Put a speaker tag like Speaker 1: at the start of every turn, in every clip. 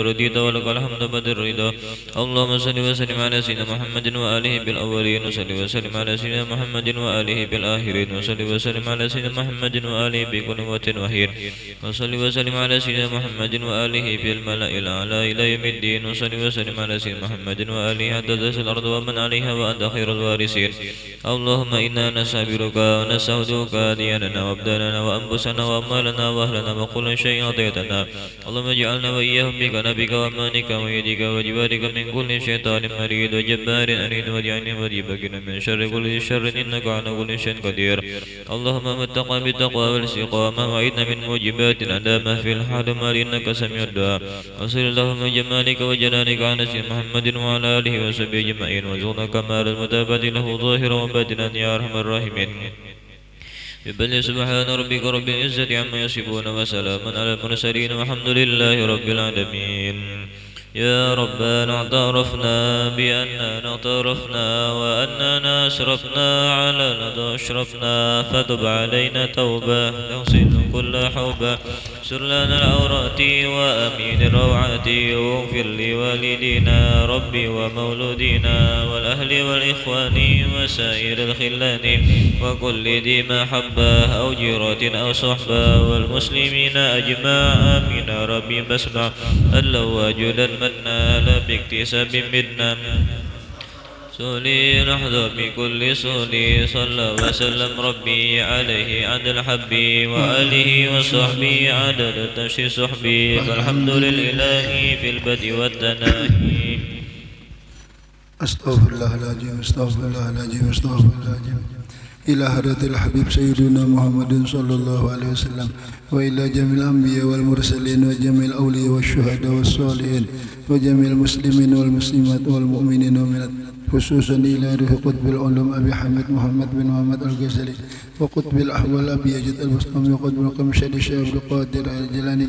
Speaker 1: رديت ولك الحمد بعد الرضا. اللهم صل وسلم على سيدنا محمد وآله بالأولين وصل وسلم على سيدنا محمد وآله بالآخرين وصل وسلم على سيدنا محمد وآله بقنوة وهين وصل وسلم على سيدنا محمد وآله بالملأ الأعلى إلى يوم الدين وصل وسلم على سيدنا محمد وآله حتى تزول الأرض ومن عليها وأنت خير الوارثين. اللهم إنا نستغفرك ونستهدوك دياننا وأبداننا وأنفسنا وأموالنا وأهلنا وكل شيء أعطيتنا. اللهم اجعلنا وإياهم بك وأمانك ويدك وجوارك من كل شيطان مريد وجبار أنيد واجعلني وجيبك من شر كل شر إنك على كل شيء قدير. اللهم متقى بالتقوى والاستقامة وعيدنا من موجبات الأدامة في الحال مال إنك سميع الدعاء. وصل اللهم جمالك وجلالك على سيدنا محمد وعلى آله وصحبه أجمعين وارزقنا كمال المتابعة له ظاهرا وباطنا يا أرحم الراحمين. بل سبحان ربك رب العزة عما يصفون وسلام على المرسلين والحمد لله رب العالمين. يا ربنا اعترفنا بأننا اعترفنا وأننا أسرفنا على لدى أشرفنا فتب علينا توبة تغسل كل حوبة سر لنا العورات وأمين الروعات واغفر لوالدينا ربي ومولودينا والأهل والإخوان وسائر الخلان وكل ذي محبة أو جيرة أو صحبة والمسلمين أجمع آمين ربي بسمع اللواج المنال باكتساب منا سولي نحظى بكل سولي صلى وسلم ربي عليه عدد الحبي وآله وصحبي عدد تمشي صحبي فالحمد لله في البدء والتناهي.
Speaker 2: أستغفر الله العظيم أستغفر الله العظيم أستغفر الله العظيم. إلى حضرة الحبيب سيدنا محمد صلى الله عليه وسلم وإلى جميع الأنبياء والمرسلين وجميع الأولياء والشهداء والصالحين وجميع المسلمين والمسلمات والمؤمنين ومؤمنات خصوصا إلى روح قطب العلوم أبي حمد محمد بن محمد الغزالي وقطب الأحوال أبي يزيد البسطامي وقطب القمشري الشيخ عبد القادر الجيلاني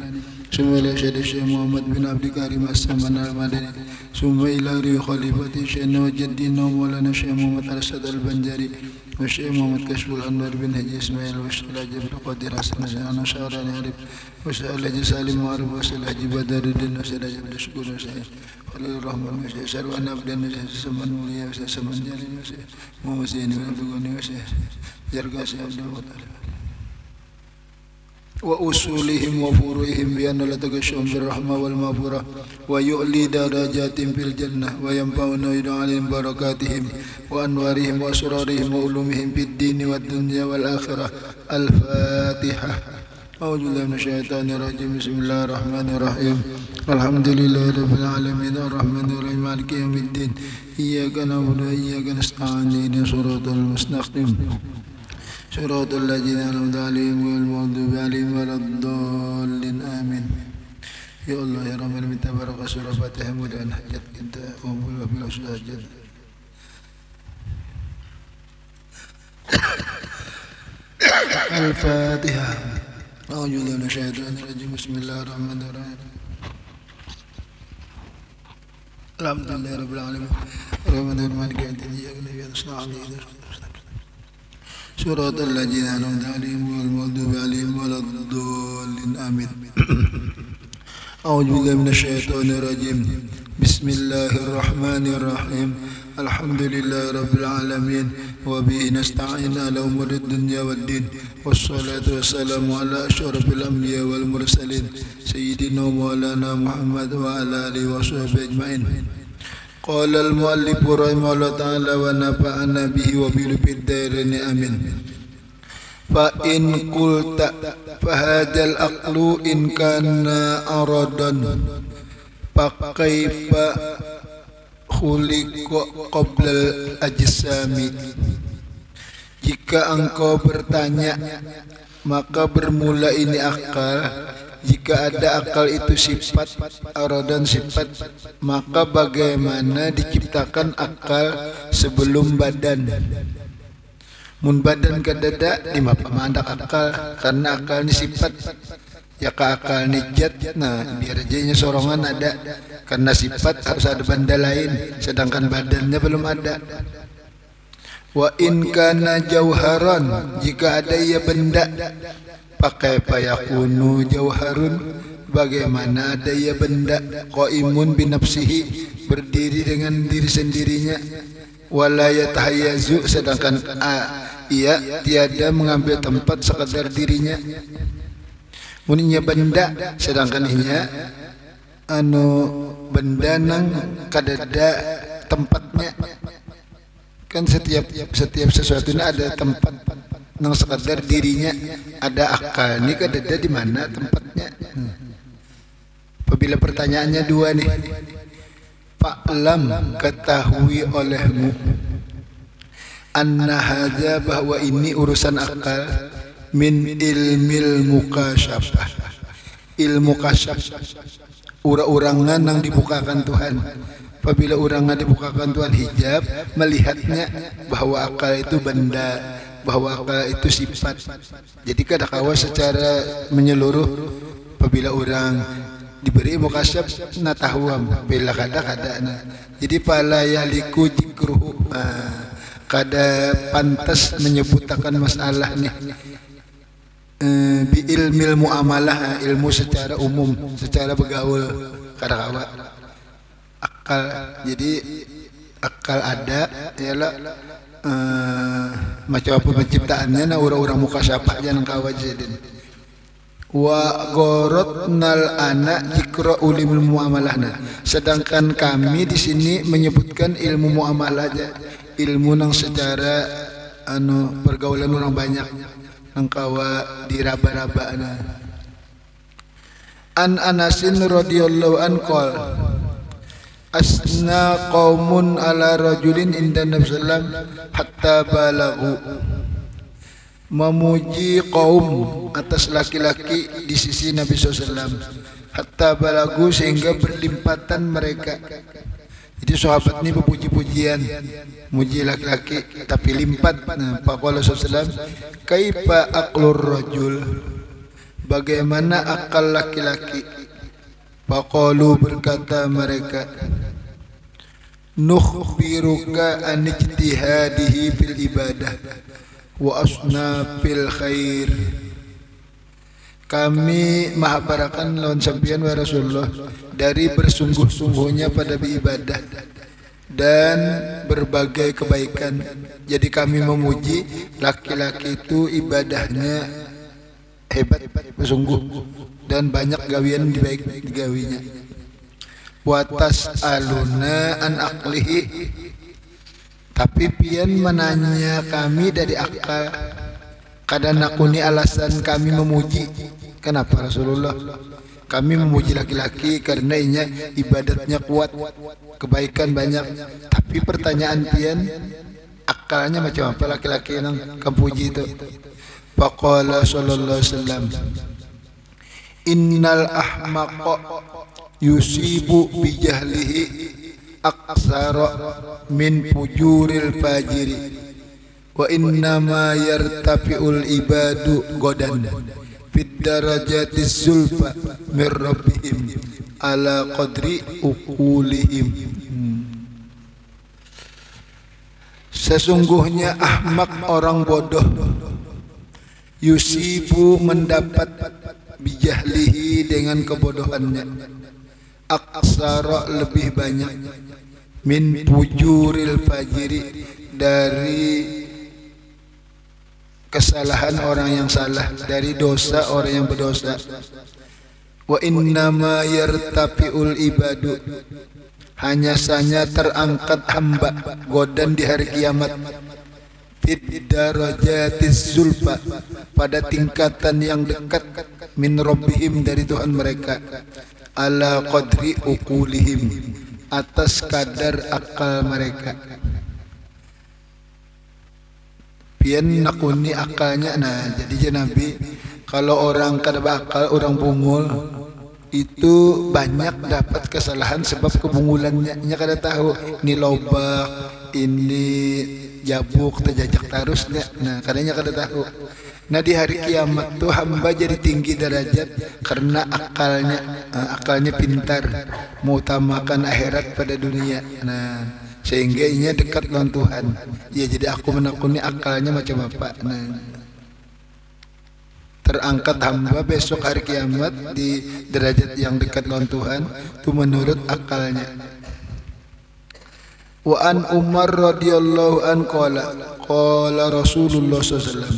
Speaker 2: ثم إلى شيخ الشيخ محمد بن عبد الكريم السمن المدني ثم إلى روح خليفة شيخنا وجدنا ومولانا الشيخ محمد الأسد البنجري والشيخ محمد كشف الأنوار بن هدي إسماعيل والشيخ الحاج عبد القادر حسن أنا شعراني عارف والشيخ الحاج سالم معروف والشيخ الحاج بدر الدين والشيخ الحاج عبد الشكور والشيخ خليل الرحمن والشيخ شروان عبد النجاح سمن وليا والشيخ سمن جليل والشيخ محمد زيني والبقوني والشيخ جرقاس عبد المطلب وأصولهم وفروعهم بأن لا تغشهم بالرحمة والمغفرة ويؤلي درجات في الجنة وينفعنا عليهم بركاتهم وأنوارهم وأسرارهم وعلومهم في الدين والدنيا والآخرة. الفاتحة. أعوذ بالله من الشيطان الرجيم. بسم الله الرحمن الرحيم. الحمد لله رب العالمين الرحمن الرحيم مالك يوم الدين إياك نعبد وإياك نستعين اهدنا الصراط المستقيم صراط الذين أنعمت عليهم غير المغضوب عليهم ولا الضالين آمين. يا الله يا رحمن من تبارك سورة فاتحة مدان حجت انت قبول وبلا سجد. الفاتحة. أعوذ بالله من الشيطان الرجيم. بسم الله الرحمن الرحيم. الحمد لله رب العالمين الرحمن الرحيم مالك يوم الدين إياك نعبد وإياك نستعين صراط الذين أنعمت عليهم غير المغضوب عليهم ولا الضالين آمين. أعوذ بالله من الشيطان الرجيم. بسم الله الرحمن الرحيم. الحمد لله رب العالمين وبه نستعين على أمور الدنيا والدين والصلاة والسلام على أشرف الأنبياء والمرسلين سيدنا مولانا محمد وعلى آله وصحبه أجمعين. قال المؤلف رحمه الله تعالى ونفعنا به وبه في الدارين آمين. فإن قلت فهذا العقل إن كان أرادا فكيف خلق قبل الأجسام. Jika engkau bertanya, maka bermula ini akal. Jika ada akal itu sifat, aradan sifat, maka bagaimana diciptakan akal sebelum badan? Mun badan kadada di mapa mandak akal, karena akal ini sifat. Ya ka akal ni jat, nah biar aja sorongan ada, karena sifat harus ada benda lain, sedangkan badannya belum ada. Wa in kana jauharan, jika ada ia benda, pakai payakunu jauharun, bagaimana ada ia benda qaimun binafsihi, berdiri dengan diri sendirinya, wala yatahayyazu, sedangkan ia tiada mengambil tempat sekadar dirinya. Muninya benda sedangkan inya benda nang kadada tempatnya. Kan setiap sesuatu ini ada tempat nang sekadar dirinya, ada akal ini kadada di mana tempatnya. Apabila pertanyaannya dua nih, fa'lam, ketahui olehmu, anna hadza, bahwa ini urusan akal, min ilmil mukasyafah, ilmu kasyaf, ura-urangan yang dibukakan Tuhan. Apabila urangan dibukakan Tuhan, hijab, melihatnya bahwa akal itu benda, bahwa akal itu sifat. Jadi kadang-kadang secara menyeluruh, apabila orang diberi mukasyaf natahwam, bila kadang-kadang jadi fala yaliku jikruhu, kada pantas menyebutkan masalah nih bi ilmil muamalah, ilmu secara umum, secara bergaul kadang-kadang akal. Jadi akal ada ialah macam apa penciptaannya, nah orang-orang mukasyafah jangan kawajidin. Wa gorotnal anak jikro ulimul muamalahna, sedangkan kami di sini menyebutkan ilmu muamalah aja, ilmu nang secara pergaulan orang banyak nang kawa diraba-raba. An Anasin radhiyallahu an qol asna qaumun ala rajulin inda Nabi sallam hatta balagu, memuji kaum atas laki-laki di sisi Nabi SAW, hatta balagu, sehingga berlimpatan mereka. Jadi sahabat ini berpuji-pujian, muji laki-laki tapi limpat. Nah, faqala SAW, kaifa aqlur rajul, bagaimana akal laki-laki? Faqalu, berkata mereka, nukhbiruka an ijtihadihi fil ibadah wa asna fil khair, kami mahabarakan lawan sampeyan wa Rasulullah dari bersungguh-sungguhnya pada beribadah dan berbagai kebaikan. Jadi kami memuji laki-laki itu ibadahnya hebat, bersungguh, dan banyak gawian digawinya. Wa tas'aluna an aqlihi, tapi pian menanya kami dari akal. Kadang nakuni alasan kami memuji. Kenapa Rasulullah? Kami memuji laki-laki karena inya ibadatnya kuat, kebaikan banyak. Tapi pertanyaan pian, akalnya macam apa laki-laki yang kamu puji itu? Faqala sallallahu alaihi wasallam, innal ahmaqa yusibu bijahlihi aksara min fujuril fajiri wa innama yartafi'ul ibadu godan fid darajatis zulfa min rabbihim ala qadri uqulihim. Sesungguhnya ahmak, orang bodoh, yusibu, mendapat, bijahlihi, dengan kebodohannya, aksara, lebih banyak, min fujuril fajiri, dari kesalahan orang yang salah, dari dosa orang yang berdosa. Wa innama yartafi'ul ibadu, hanya saja terangkat hamba godan di hari kiamat, fid darajatiz zulfa, pada tingkatan yang dekat, min rabbihim, dari Tuhan mereka, ala qadri uqulihim, atas kadar akal mereka. Pian nakuni akalnya. Nah, jadi Nabi, kalau orang kada bakal, orang bungul itu banyak dapat kesalahan sebab kebungulannya. Nya kada tahu ini lobak, ini jabuk, terjajak tarusnya. Nah, kadanya kada tahu. Nah, di hari kiamat tuh hamba jadi tinggi derajat karena akalnya pintar, mengutamakan akhirat pada dunia. Nah, sehingga inya dekat dengan Tuhan. Ya, jadi aku menakuni akalnya macam apa. Nah, terangkat hamba besok hari kiamat di derajat yang dekat dengan Tuhan itu menurut akalnya. Wa an Umar radhiyallahu an qala Rasulullah sallallahu alaihi wasallam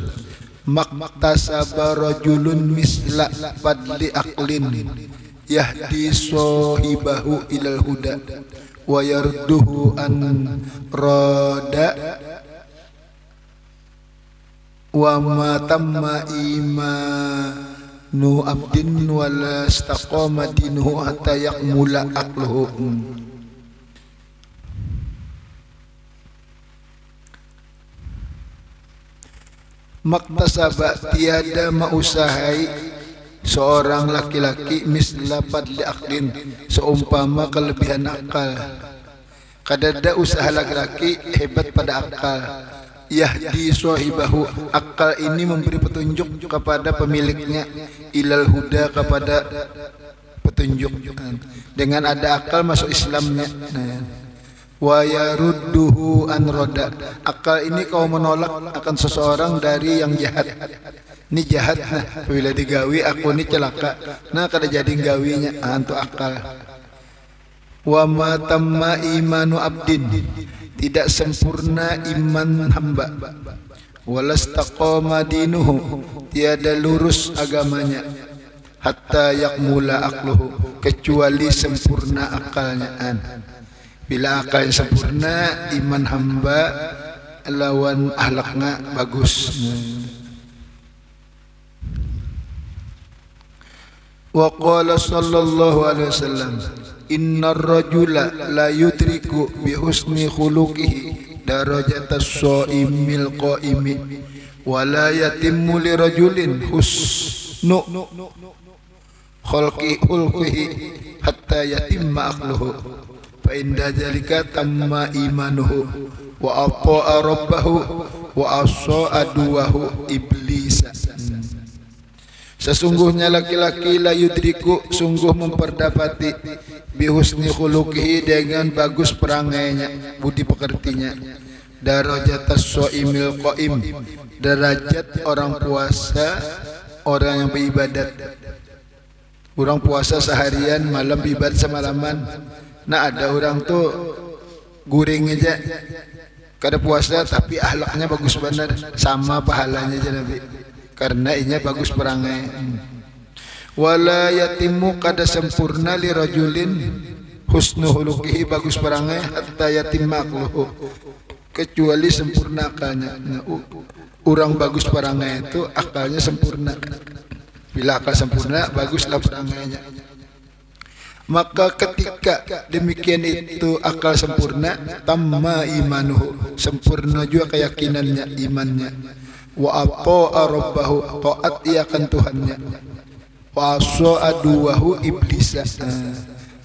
Speaker 2: maktasaba rajulun misla fadli aqlin yahdi sahibahu ilal huda wa yarduhu an rada wa ma tamma imanu abdin wala istaqama dinuhu hatta yakmula aqluhu. Maktasaba tiada mausahai seorang laki-laki misla fadli aqlin seumpama kelebihan akal. Kadada usaha laki-laki hebat pada akal. Yahdi sahibahu, akal ini memberi petunjuk kepada pemiliknya, ilal huda, kepada petunjuk. Dengan ada akal masuk Islamnya. Wa yarudduhu an roda, akal ini kau menolak akan seseorang dari yang jahat. Ini jahat, nah bila digawi aku ini celaka, nah kada jadi gawinya untuk akal. Wa ma tamma imanu abdin, tidak sempurna iman hamba. Walastaqama dinuhu, tiada lurus agamanya. Hatta yakmula aqluhu, kecuali sempurna akalnya. Bila akal yang sempurna, iman hamba lawan akhlaknya bagus. Wa qala sallallahu alaihi wasallam innar rajula la yudriku bi husni khuluqihi darajatas shaimil qaimi wa la yatimmu li rajulin husnu khulqihi hatta yatimma aqluhu fa inda dzalika tamma imanuhu wa ata'a rabbahu wa asa aduwahu iblis. Sesungguhnya laki-laki la yudriku, sungguh memperdapati bihusni khuluqihi, dengan bagus perangainya, budi pekertinya, darajatas shaimil qaim, derajat orang puasa, orang yang beribadat. Orang puasa seharian, malam beribadat semalaman. Nah ada orang tuh guring aja kada puasa tapi akhlaknya bagus benar, sama pahalanya aja Nabi, karena inya bagus perangai. Wala yatimu, kada sempurna li rajulin husnu khuluqihi, bagus perangai, hatta yatimma aqluhu, kecuali sempurna akalnya. Orang bagus perangai itu akalnya sempurna. Bila akal sempurna, baguslah perangainya. Maka ketika demikian itu akal sempurna, tamma imanuhu, sempurna juga keyakinannya, imannya. Wa ata'a rabbahu, taat ia akan Tuhannya. Wa asa aduwahu iblis,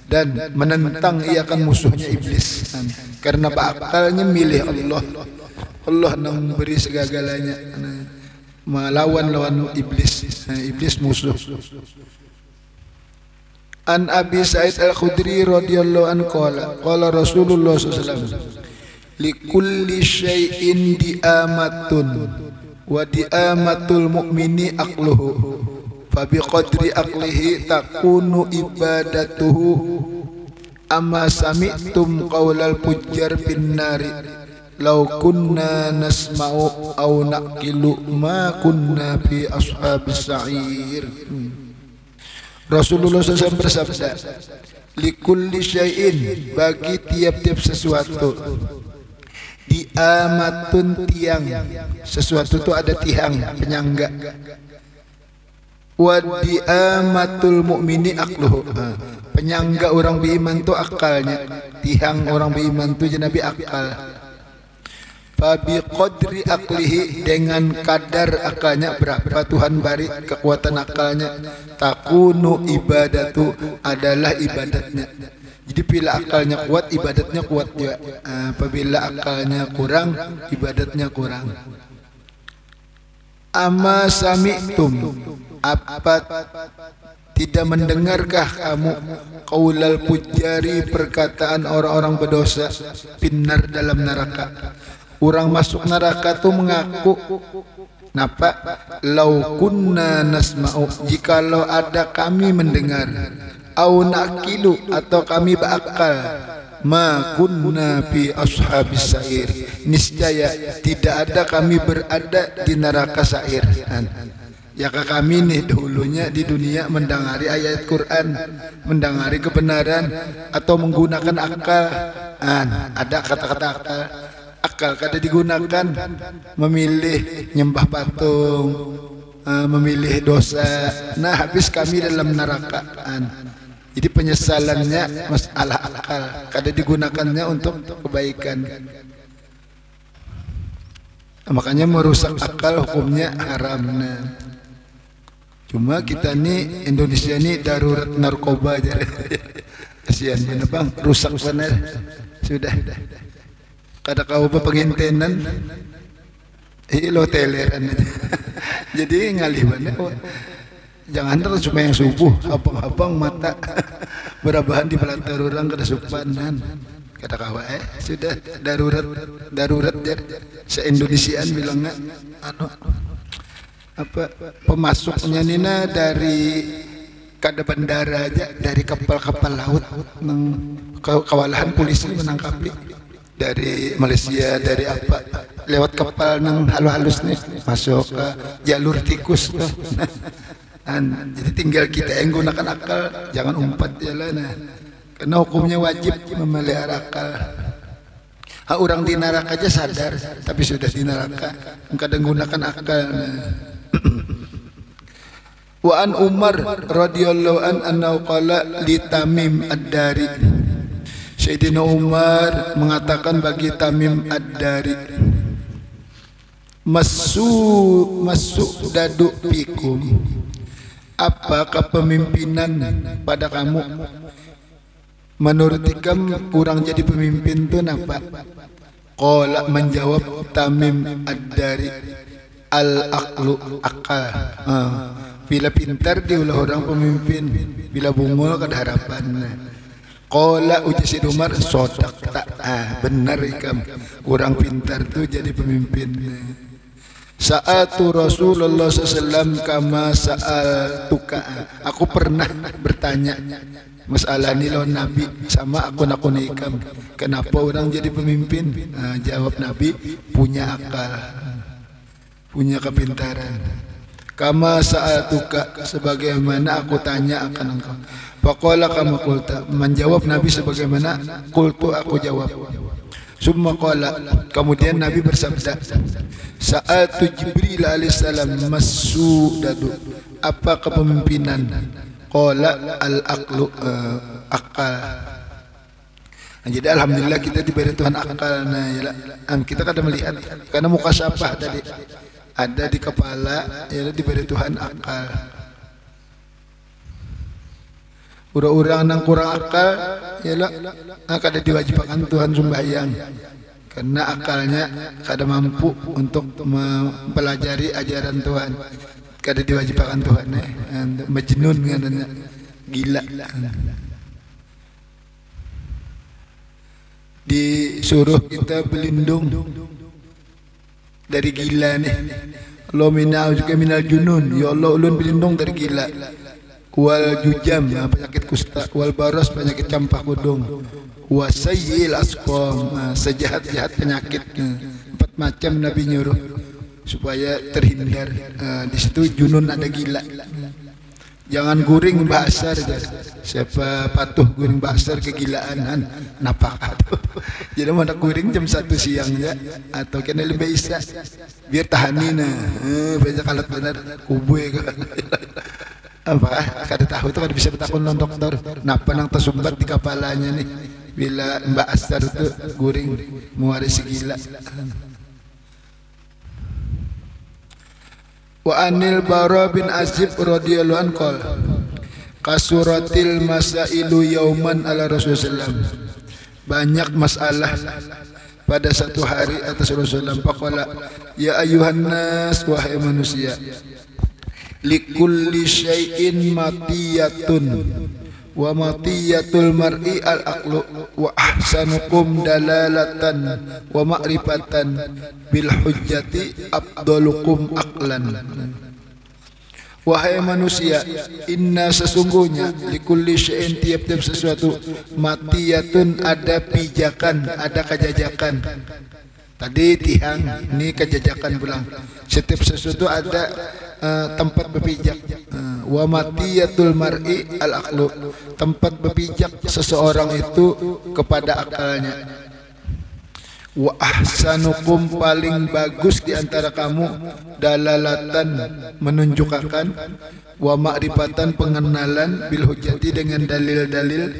Speaker 2: dan menentang ia akan musuhnya iblis. Karena akalnya milih Allah, Allah yang memberi segala-galanya, melawan iblis, iblis musuh. An Abi Sa'id Al-Khudri radhiyallahu anhu qala Rasulullah sallallahu alaihi wasallam likulli syai'in diamatun wa diamatul mu'mini aqluhu fa biqadri aqlihi takunu ibadatuhu. Amma sami'tum qaulal fujjar bin nari law kunna nasma'u aw naqilu ma kunna fi ashabis sa'ir. Rasulullah SAW bersabda, likulli syai'in, bagi tiap-tiap sesuatu, diamatun tiang, sesuatu itu ada tiang, penyangga. Wa diamatul mu'mini aqluhu, penyangga orang beriman itu akalnya, tiang orang beriman itu jenabi akal. Fabi qadri aqlihi, dengan kadar akalnya berapa Tuhan beri kekuatan akalnya, takunu ibadatu, adalah ibadatnya. Jadi bila akalnya kuat, ibadatnya kuat juga. Apabila akalnya kurang, ibadatnya kurang. Amma sami'tum, apa tidak mendengarkah kamu qaulal fujjari, perkataan orang-orang berdosa, finnar, dalam neraka. Orang masuk neraka itu mengaku Napa? Lau kunna nasma'u, jikalau ada kami mendengar, au nakilu atau kami berakal, ma kunna fi ashabis sa'ir, niscaya tidak ada kami berada di neraka sa'ir. Ya kami nih dahulunya di dunia mendengari ayat Quran, mendengari kebenaran atau menggunakan akal. Ada kata-kata akal kada digunakan, memilih nyembah patung, memilih dosa. Nah, habis kami dalam neraka. Jadi penyesalannya masalah akal, kada digunakannya untuk kebaikan. Makanya merusak akal hukumnya haram. Cuma kita nih Indonesia ini darurat narkoba aja. Kasihan bener bang, rusak bener. Sudah. Kada kau apa pengintenan, lo teleran aja. Jadi ngalih bener. Jangan terus cuma yang subuh, abang-abang mata berabahan di pelantar orang kada supanan. Kata kawa sudah darurat ya. Se-Indonesiaan bilangnya apa pemasuknya nina dari kada bandara aja, dari kapal-kapal laut kewalahan polisi menangkapi dari Malaysia, dari apa lewat kapal nang halus-halus nih masuk ke jalur tikus tuh. Jadi tinggal kita yang gunakan akal, jangan umpat jalan. Karena hukumnya wajib memelihara akal. Orang di neraka aja sadar, tapi sudah di neraka kadang gunakan akal. Wa an Umar radhiyallahu anhu qala li Tamim ad-Dari, Sayyidina Umar mengatakan bagi Tamim ad-Dari, masuk dadu fikum, apa kepemimpinan pada kamu? Menurut ikam kurang jadi pemimpin tu napa? Qala menjawab Tamim ad-Dari, al-aqlu akal. Bila pintar diulah orang pemimpin, bila bungul kada harapan. Qala uji si Umar, sodak tak. Benar ikam, orang pintar tu jadi pemimpin. Sa'atu Rasulullah SAW kama sa'altuka, aku pernah bertanya masalah ni lawan Nabi sama aku ikam, kenapa orang jadi pemimpin? Jawab Nabi, punya akal, punya kepintaran. Kama sa'atuka, sebagaimana aku tanya akan engkau. Faqala kama qulta, menjawab Nabi sebagaimana qultu aku jawab. Summa qala, kemudian Nabi bersabda, sa'atu Jibril alaihissalam masudadu, apa kepemimpinan? Qala al-aqlu, akal. Jadi alhamdulillah kita diberi Tuhan akal. Kita kadang melihat karena muka syafah tadi ada di kepala, ya diberi Tuhan akal. Orang-orang yang kurang akal, ya kada diwajibkan Tuhan sembahyang karena akalnya kada mampu untuk mempelajari ajaran Tuhan. Kada diwajibkan Tuhan, majnun katanya, gila. Disuruh kita berlindung dari gila nih. Allah minal junun, ya Allah ulun berlindung dari gila. Wal jujam, penyakit kusta. Wal baros, penyakit campak kudung. Wasayyil asqam, sejahat-jahat penyakit. 4 macam Nabi nyuruh supaya terhindar. Di situ junun ada gila. Jangan guring basar aja. Siapa patuh guring basar kegilaan napaka. Jadi mana guring jam 1 siang ya, atau kena lebih isa biar tahanin. Banyak kalat benar kubue apa kada tahu itu kada bisa bertakun non dokter. Napa nang tersumbat di kepalanya nih bila Mbak Asar itu guring mewarisi gila. Wa anil Bara bin Azib radhiyallahu anhu qol kasuratil masailu yauman ala Rasulullah, banyak masalah pada satu hari atas Rasulullah. Faqala ya ayuhan nas, wahai manusia, likulli syai'in matiyatun, wa matiyatul mar'i al-aqlu wa ahsanukum dalalatan wa ma'rifatan bil hujjati afdalukum aqlan. Wahai manusia, inna sesungguhnya likulli syai'in tiap-tiap sesuatu matiyatun ada pijakan, ada kejajakan. Tadi tihang, ini kejajakan pulang. Setiap sesuatu ada tempat berpijak. Wa matiyatul mar'i al-aqlu, tempat berpijak seseorang itu kepada akalnya. Wa ahsanukum paling bagus di antara kamu dalalatan menunjukkan, wa ma'rifatan pengenalan, bil hujjati dengan dalil-dalil,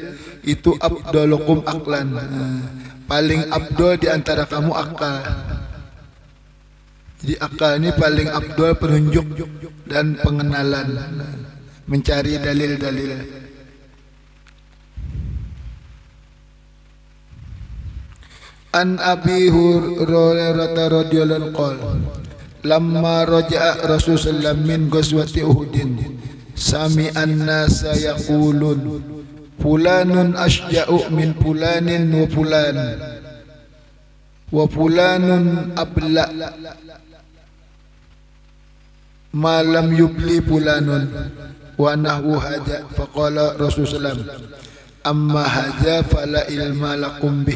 Speaker 2: itu afdalukum aqlan, paling abdul di antara kamu akal. Jadi akal ini paling abdul penunjuk dan pengenalan, mencari dalil-dalil. An Abi Hurairah radhiyallahu anhu qala lamma raja'a Rasulullah min ghazwati Uhudin sami'an nasa yaqulun fulanun asja'u min fulanin wa fulanun abla ma lam yubli fulanun wa nahu haja. Faqala Rasulullah amma haja fala ilma lakum bih.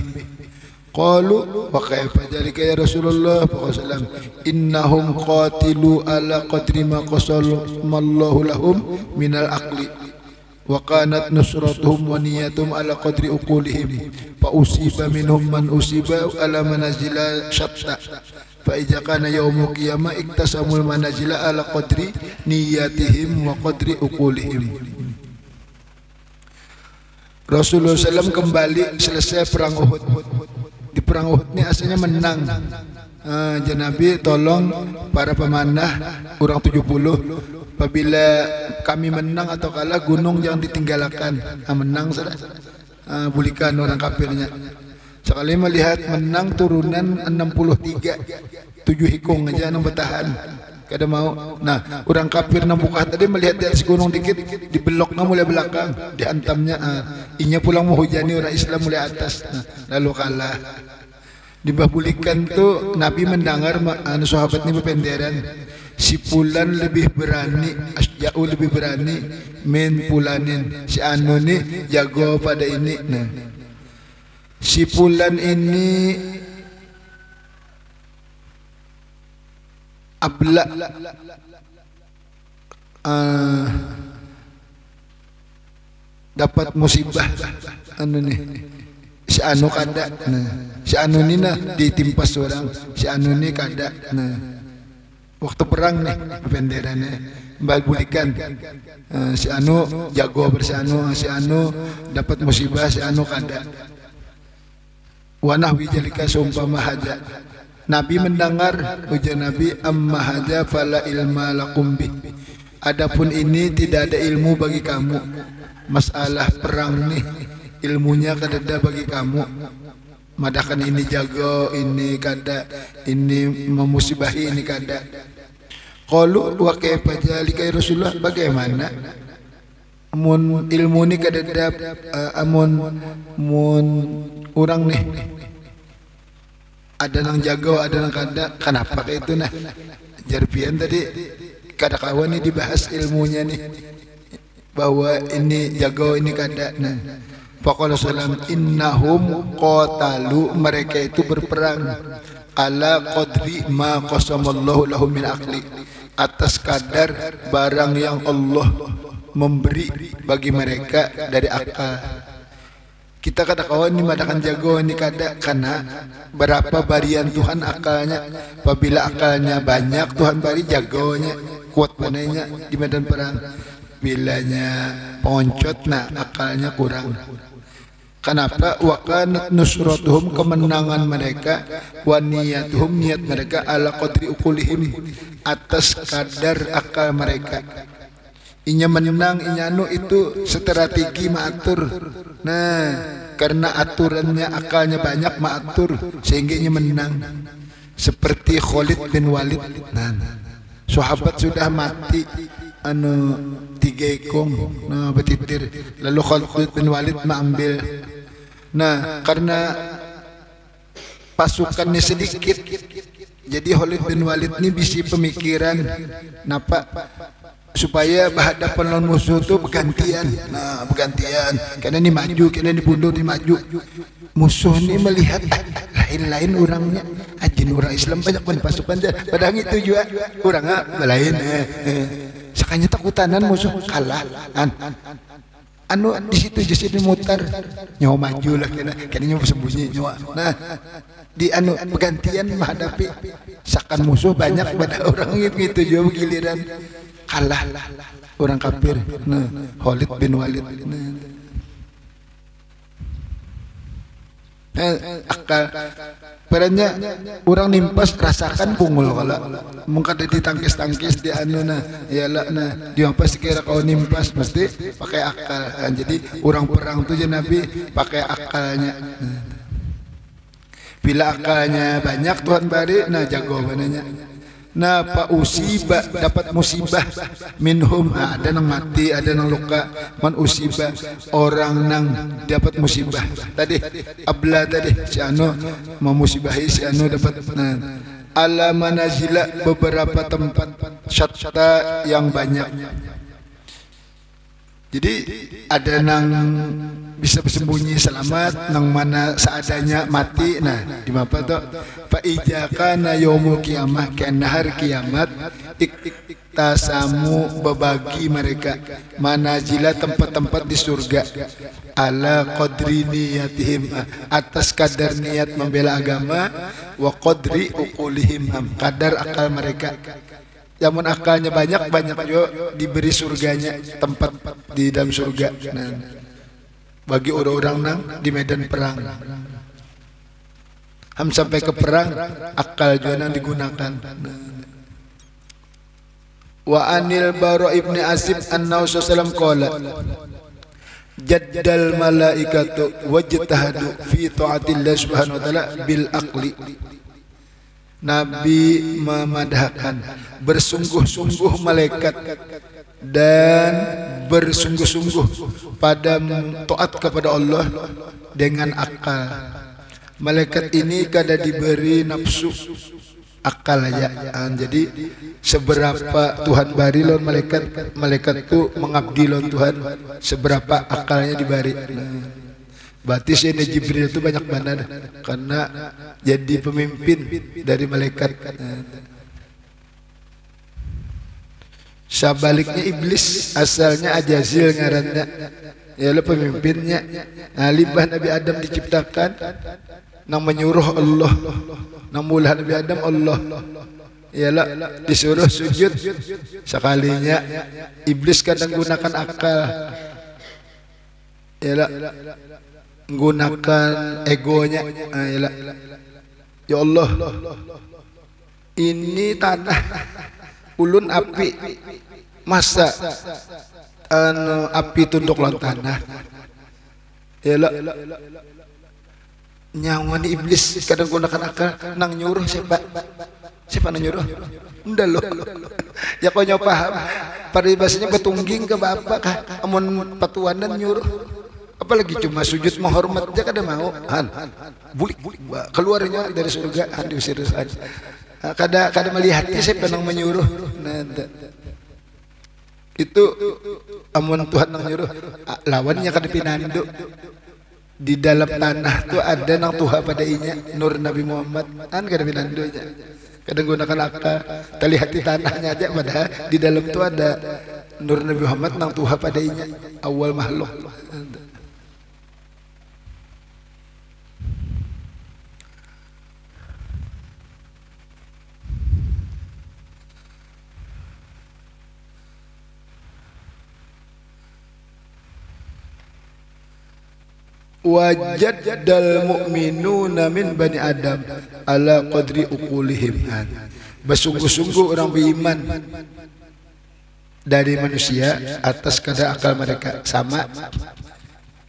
Speaker 2: Qalu wa kaifa dzalika ya Rasulullah sallallahu innahum qatilu ala qadri ma qasamallahu lahum minal aqli wa kanat nusratuhum wa niyyatuhum ala qadri uqulihim fa usiba minhum man usiba ala manazila syatta fa idza kana yaumul qiyamah iktasamul manazila ala qadri niyyatihim wa qadri uqulihim. Rasulullah SAW kembali selesai perang Uhud. Di perang Uhud ini aslinya menang. Nabi tolong para pemanah orang 70. Apabila kami menang atau kalah, gunung jangan ditinggalkan. Menang sudah. Bulikan orang kafirnya. Sekali melihat menang turunan 63, 7 hikung aja yang bertahan. Kada mau. Nah, orang kafir Nambukah tadi melihat di atas gunung dikit, dibeloknya mulai belakang, dihantamnya. Inya pulang menghujani orang Islam mulai atas. Lalu kalah. Dibabulikan tuh Nabi mendengar sahabat ini berpenderan. Si Fulan lebih berani, jauh lebih berani min Fulanin. Si anu ni jago pada ini. Nah, si Fulan ini abla dapat musibah anu nih si anu kada. Nah, si anu ni nah ditimpas orang, si anu ni kada. Nah, waktu perang nih benderanya balbulikan, si anu jago bersi anu, si anu dapat musibah, si anu kada. Wanah wijalika sumpama haja. Nabi mendengar ujian Nabi amma haja fala ilma lakum bih. Adapun ini tidak ada ilmu bagi kamu. Masalah perang nih ilmunya kada bagi kamu. Madakan ini jago, ini kada, ini memusibahi, ini kada. Qalu wa kaifa dzalika ya Rasulullah, bagaimana? Amun ilmu ni kada amun orang nih ada nang jago, ada nang kada. Kenapa kayak itu nah? Jarpian tadi kada kawan nih dibahas ilmunya nih, bahwa ini jago, ini kada. Nah, faqala salam innahum qatalu, mereka itu berperang ala qadri ma qasamallahu lahum min aqli, atas kadar barang yang Allah memberi bagi mereka dari akal. Kita kada kawan ni madakan jago ni kada, karena berapa barian Tuhan akalnya. Apabila akalnya banyak, Tuhan bari jagonya, kuat panainya di medan perang. Bilanya poncot, nah akalnya kurang. Kenapa? Wa kanat nusratuhum, kemenangan mereka, wa niyatuhum, niat mereka, ala qadri uqulihim, atas kadar akal mereka. Inya menang, inya anu itu strategi maatur. Nah, karena aturannya akalnya banyak maatur, sehingga inya menang. Seperti Khalid bin Walid. Nah, sahabat sudah mati anu 3 ekong. Nah, betitir. Lalu Khalid bin Walid mengambil. Nah, karena pasukannya sedikit, jadi Khalid bin Walid ini bisi pemikiran napa supaya berhadapan lawan musuh itu bergantian. Nah, bergantian. Karena ini maju, karena ini mundur, ini maju. Musuh ini melihat lain-lain orangnya. Ajin orang Islam banyak pun pasukan dia. Padahal itu juga orangnya lain. Sekanya takutanan musuh kalah. Anu di situ jadi mutar nyawa maju lah kena nyawa sembunyi nyawa. Nah di anu pergantian menghadapi sakan musuh banyak pada orang itu juga giliran kalah orang kafir. Nah Khalid bin Walid. Akal perannya orang nimpas rasakan pungul kalau mungkin ada ditangkis-tangkis di anu nah iyalah nah dia pas kira kau nimpas mesti pakai akal. Jadi orang perang tuh Nabi pakai akalnya. Bila akalnya banyak Tuhan bari nah jago mananya. Nah pak usibah dapat musibah minhum ada nang mati ada nang luka man usibah orang nang dapat musibah tadi abla tadi si anu memusibahi si anu dapat ala manazila beberapa tempat syatta yang banyak. Jadi ada nang bisa bersembunyi selamat nang mana seadanya mati. Nah di apa tuh fa ijakana yaumul qiyamah kana hari kiamat iktasamu berbagi mereka manazila tempat-tempat di surga ala qadri niyatihim atas kadar niat membela agama wa qadri uqulihim kadar akal mereka. Yamun akalnya banyak juga diberi surganya tempat di dalam surga. Nah, bagi orang-orang nang di medan perang. Sampai ke perang akal juga nang digunakan. Wa anil Bara ibni Azib annahu sallallahu qala jaddal malaikatu wajtahadu fi ta'atillah subhanahu wa ta'ala bil aqli. Nabi memadahkan bersungguh-sungguh malaikat dan bersungguh-sungguh pada taat kepada Allah dengan akal. Malaikat ini kada diberi nafsu akal aja. Jadi seberapa Tuhan bari lawan malaikat itu mengabdi lawan Tuhan seberapa akalnya diberi. Berarti Sayyidina Jibril itu banyak benar karena jadi pemimpin dari malaikat. Sebaliknya iblis asalnya Ajazil ngarannya, ialah pemimpinnya. Nah, limbah Nabi Adam diciptakan nang menyuruh Allah, nang mulah Nabi Adam Allah. Ialah disuruh sujud sekalinya. Iblis kadang gunakan akal. Ialah menggunakan egonya. Ya Allah, ini tanah ulun api, masa api tunduk lawan tanah. Yalah nyawa ni iblis kadang gunakan akal nang nyuruh siapa nang nyuruh ndak lo ya kau nyoba paham paribasanya betungging ke bapak kah amun patuanan nyuruh. Apalagi cuma sujud menghormat aja kada mau. Bulik keluarnya dari surga diusir. Kada melihatnya siapa yang menyuruh. Nah, itu amun Tuhan yang menyuruh lawannya kada pinandu. Di dalam tanah tu ada nang Tuhan pada inya nur Nabi Muhammad kada pinandu aja. Kadang gunakan akal terlihat di tanahnya aja padahal di dalam tu ada nur Nabi Muhammad nang Tuhan pada inya awal makhluk. Wajaddal mu'minuna min bani Adam ala qadri uqulihim. Bersungguh-sungguh orang beriman dari manusia atas kadar akal mereka. Sama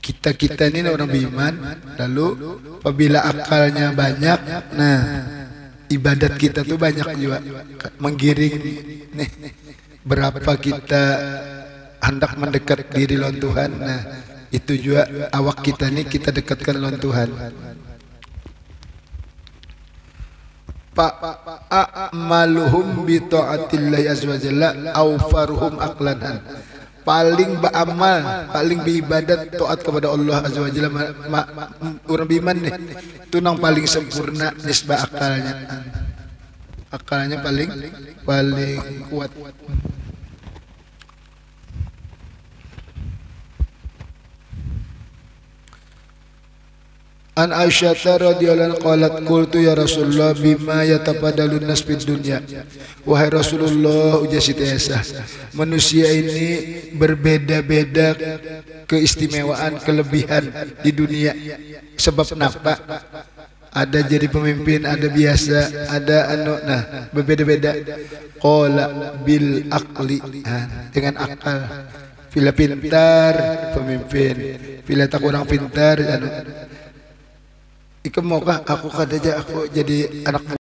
Speaker 2: kita ini orang beriman, lalu apabila akalnya banyak, nah ibadat kita tuh banyak juga menggiring nih berapa kita hendak mendekat diri lawan Tuhan. Nah, itu juga awak kita ini kita dekatkan lawan Tuhan. A'maluhum bi ta'atillahi azza wa jalla awfaruhum aqlanan. Paling beramal, paling beribadat taat kepada Allah azza wa jalla orang beriman nih. Itu nang paling sempurna nisbah akalnya. Akalnya paling kuat. An Aisyah radhiyallahu anha qalat qultu ya Rasulullah bima yatapadalun nas fid dunya. Wahai Rasulullah, ujar Siti Aisyah, manusia ini berbeda-beda keistimewaan, kelebihan di dunia. Sebab napa? Ada jadi pemimpin, ada biasa, ada berbeda-beda. Qala bil aqli, dengan akal. Bila pintar pemimpin, bila tak kurang pintar Ikem maukah aku kadaja aku jadi anak